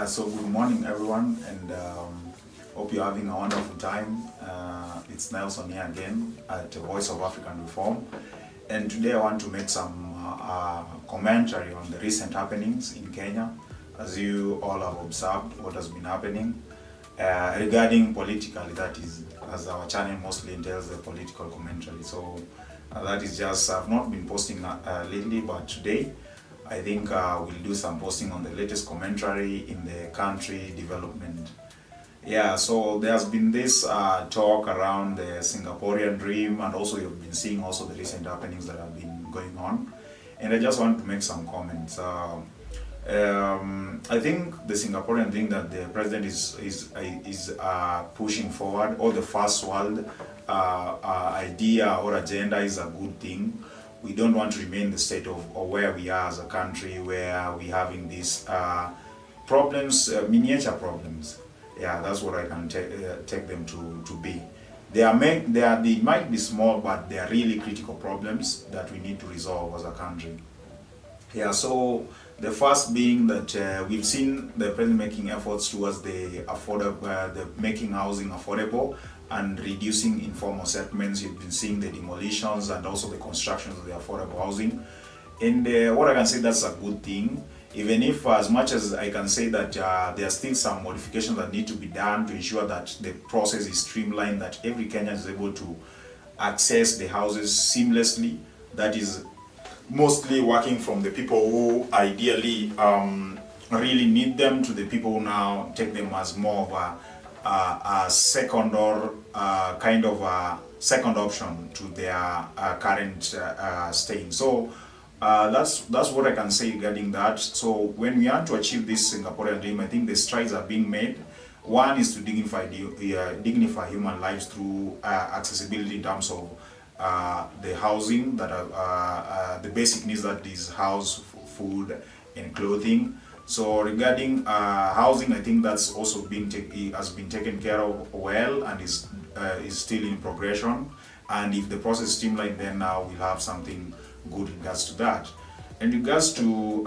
So good morning, everyone, and hope you're having a wonderful time. It's Nelson here again at the Voice of African Reform, and today I want to make some commentary on the recent happenings in Kenya. As you all have observed, what has been happening regarding politically, that is, as our channel mostly entails the political commentary. So that is just, I've not been posting lately, but today I think we'll do some posting on the latest commentary in the country development. Yeah, so there's been this talk around the Singaporean dream, and also you've been seeing also the recent happenings that have been going on. And I just want to make some comments. I think the Singaporean dream that the president is pushing forward, or the first world idea or agenda, is a good thing. We don't want to remain in the state of or where we are as a country, where we're having these problems, miniature problems. Yeah, that's what I can take them to be. They might be small, but they are really critical problems that we need to resolve as a country. Yeah, so the first being that we've seen the president making efforts towards the making housing affordable and reducing informal settlements. You've been seeing the demolitions and also the constructions of the affordable housing. And what I can say, that's a good thing, even if as much as I can say that there are still some modifications that need to be done to ensure that the process is streamlined, that every Kenyan is able to access the houses seamlessly. That is mostly working from the people who ideally really need them to the people who now take them as more of a second or kind of a second option to their current staying. So that's what I can say regarding that. So when we want to achieve this Singaporean dream, I think the strides are being made. One is to dignify human lives through accessibility in terms of the housing, that are the basic needs, that is house, food, and clothing. So regarding housing, I think that's also has been taken care of well, and is still in progression. And if the process is streamlined, then now we'll have something good in regards to that. In regards to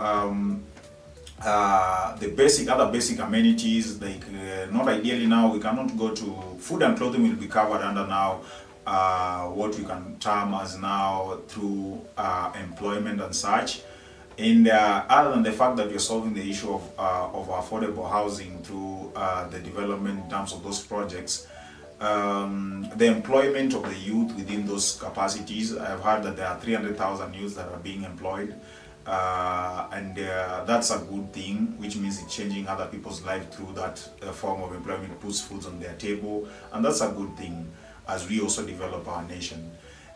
the other basic amenities, like not ideally now we cannot go to food and clothing will be covered under now what we can term as now through employment and such. And other than the fact that we're solving the issue of affordable housing through the development in terms of those projects, the employment of the youth within those capacities, I've heard that there are 300,000 youths that are being employed, and that's a good thing, which means it's changing other people's lives through that form of employment, puts foods on their table, and that's a good thing as we also develop our nation.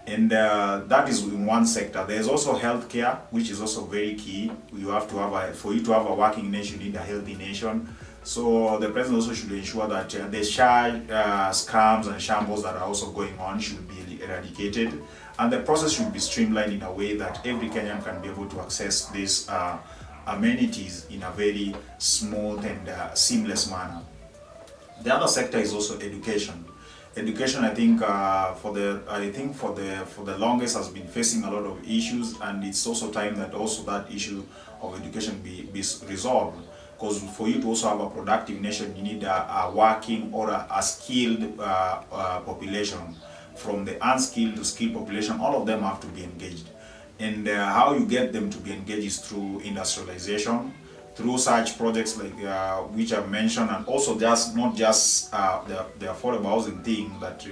And that is in one sector. There's also healthcare, which is also very key. You have to have for you to have a working nation, you need a healthy nation. So the president also should ensure that the scams and shambles that are also going on should be eradicated, and the process should be streamlined in a way that every Kenyan can be able to access these amenities in a very smooth and seamless manner. The other sector is also education. Education, I think, for the longest has been facing a lot of issues, and it's also time that also that issue of education be resolved. Because for you to also have a productive nation, you need a working or a skilled population. From the unskilled to skilled population, all of them have to be engaged. And how you get them to be engaged is through industrialization, through such projects like which I've mentioned, and also just not just the affordable housing thing that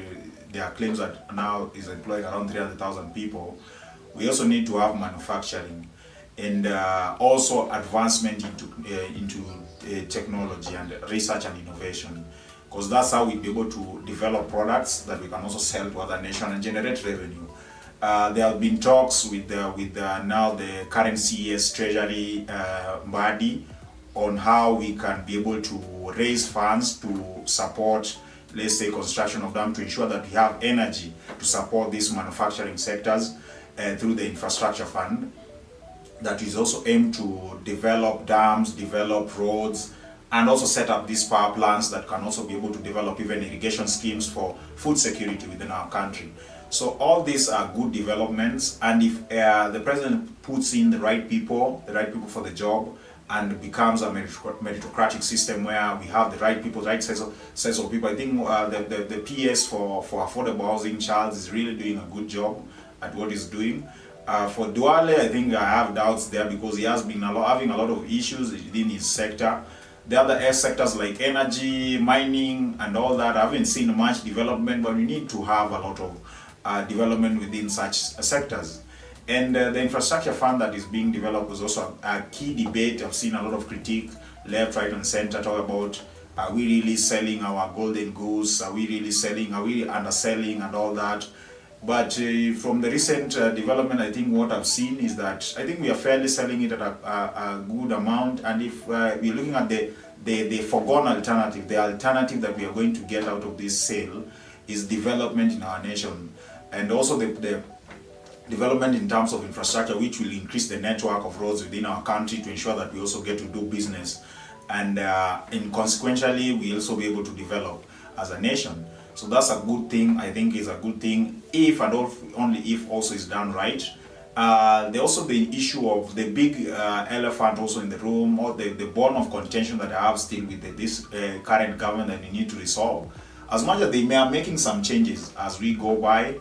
there are claims that now is employing around 300,000 people. We also need to have manufacturing, and also advancement into technology and research and innovation, because that's how we'll be able to develop products that we can also sell to other nations and generate revenue. There have been talks with now the current CES Treasury body on how we can be able to raise funds to support, let's say, construction of dams, to ensure that we have energy to support these manufacturing sectors through the infrastructure fund. That is also aimed to develop dams, develop roads, and also set up these power plants that can also be able to develop even irrigation schemes for food security within our country. So all these are good developments, and if the president puts in the right people for the job, and becomes a meritocratic system where we have the right people, right sets of people. I think the PS for affordable housing, Charles, is really doing a good job at what he's doing. For Duale, I think I have doubts there because he has been having a lot of issues within his sector. The other S sectors like energy, mining, and all that, I haven't seen much development, but we need to have a lot of development within such sectors. And the infrastructure fund that is being developed was also a key debate. I've seen a lot of critique, left, right, and center, talk about, are we really selling our golden goose? Are we really selling? Are we underselling and all that? But from the recent development, I think what I've seen is that I think we are fairly selling it at a good amount. And if we're looking at the foregone alternative, the alternative that we are going to get out of this sale is development in our nation. And also the development in terms of infrastructure, which will increase the network of roads within our country to ensure that we also get to do business. And consequentially, we also be able to develop as a nation. So that's a good thing. I think is a good thing if and only if also is done right. There's also the issue of the big elephant also in the room, or the bone of contention that I have still with this current government that we need to resolve. As much as they may are making some changes as we go by,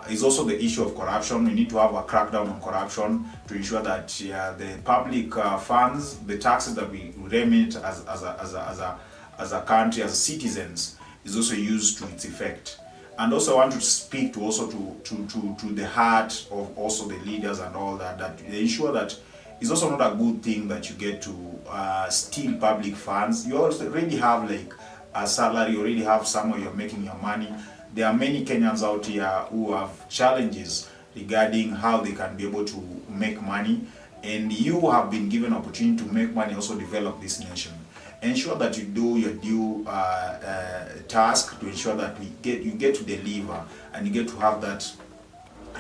is also the issue of corruption. We need to have a crackdown on corruption to ensure that the public funds, the taxes that we remit as a country, as citizens, is also used to its effect. And also I want to speak to the heart of also the leaders and all that, that they ensure that it's also not a good thing that you get to steal public funds. You already have like a salary, you already have somewhere you're making your money. There are many Kenyans out here who have challenges regarding how they can be able to make money, and you have been given opportunity to make money, also develop this nation. Ensure that you do your due task to ensure that you get to deliver and you get to have that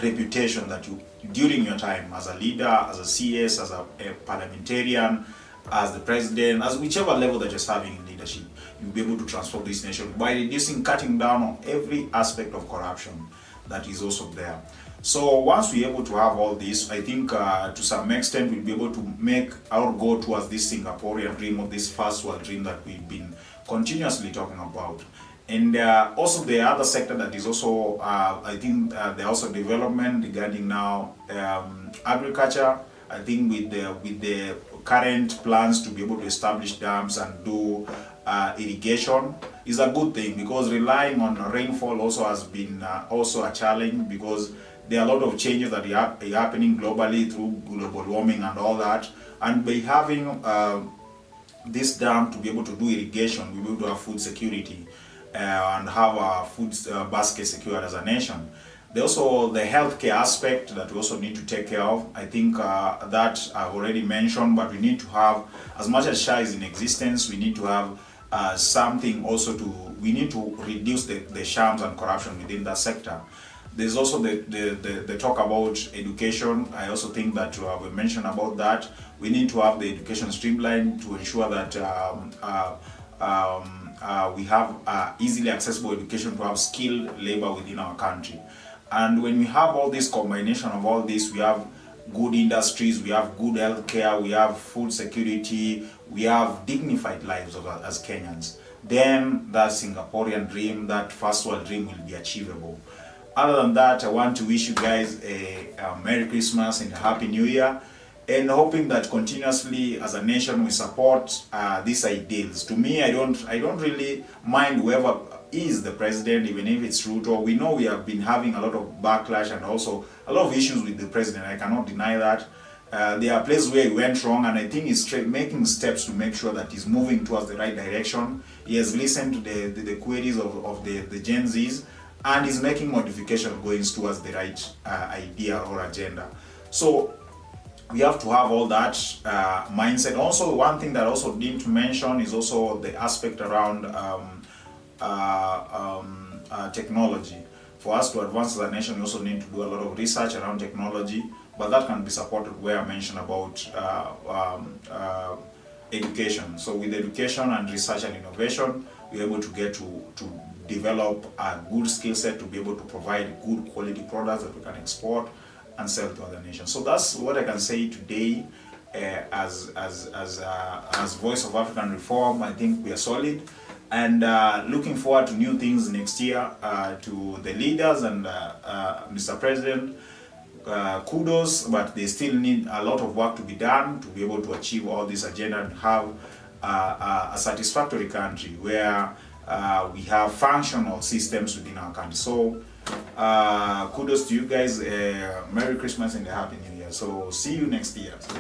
reputation that you, during your time as a leader, as a CS, as a parliamentarian, as the president, as whichever level that you're serving in leadership, you'll be able to transform this nation by reducing, cutting down on every aspect of corruption that is also there. So once we're able to have all this, I think to some extent we'll be able to make our go towards this Singaporean dream, or this first world dream that we've been continuously talking about. And also the other sector that is also, I think there's also development regarding now agriculture. I think with the current plans to be able to establish dams and do irrigation is a good thing, because relying on rainfall also has been also a challenge, because there are a lot of changes that are happening globally through global warming and all that. And by having this dam to be able to do irrigation, we'll be able to have food security and have our food basket secured as a nation. There's also the healthcare aspect that we also need to take care of. I think that I've already mentioned, but we need to have, as much as SHA is in existence, we need to have something also we need to reduce the shams and corruption within that sector. There's also the talk about education. I also think that we mentioned about that. We need to have the education streamlined to ensure that we have easily accessible education to have skilled labor within our country. And when we have all this combination of all this, we have good industries, we have good healthcare, we have food security, we have dignified lives as Kenyans. Then that Singaporean dream, that first world dream will be achievable. Other than that, I want to wish you guys a Merry Christmas and a Happy New Year, and hoping that continuously as a nation we support these ideals. To me, I don't really mind whoever is the president, even if it's Ruto. We know we have been having a lot of backlash and also a lot of issues with the president. I cannot deny that. There are places where he went wrong, and I think he's making steps to make sure that he's moving towards the right direction. He has listened to the queries of the Gen Zs, and is making modification going towards the right idea or agenda. So we have to have all that mindset. Also, one thing that I also didn't mention is also the aspect around technology. For us to advance as a nation, we also need to do a lot of research around technology, but that can be supported where I mentioned about education. So with education and research and innovation, we're able to get to develop a good skill set to be able to provide good quality products that we can export and sell to other nations. So that's what I can say today. as Voice of African Reform, I think we are solid. And looking forward to new things next year. To the leaders and Mr. President, kudos, but they still need a lot of work to be done to be able to achieve all this agenda and have a satisfactory country where we have functional systems within our country. So kudos to you guys. Merry Christmas and a Happy New Year. So see you next year. So,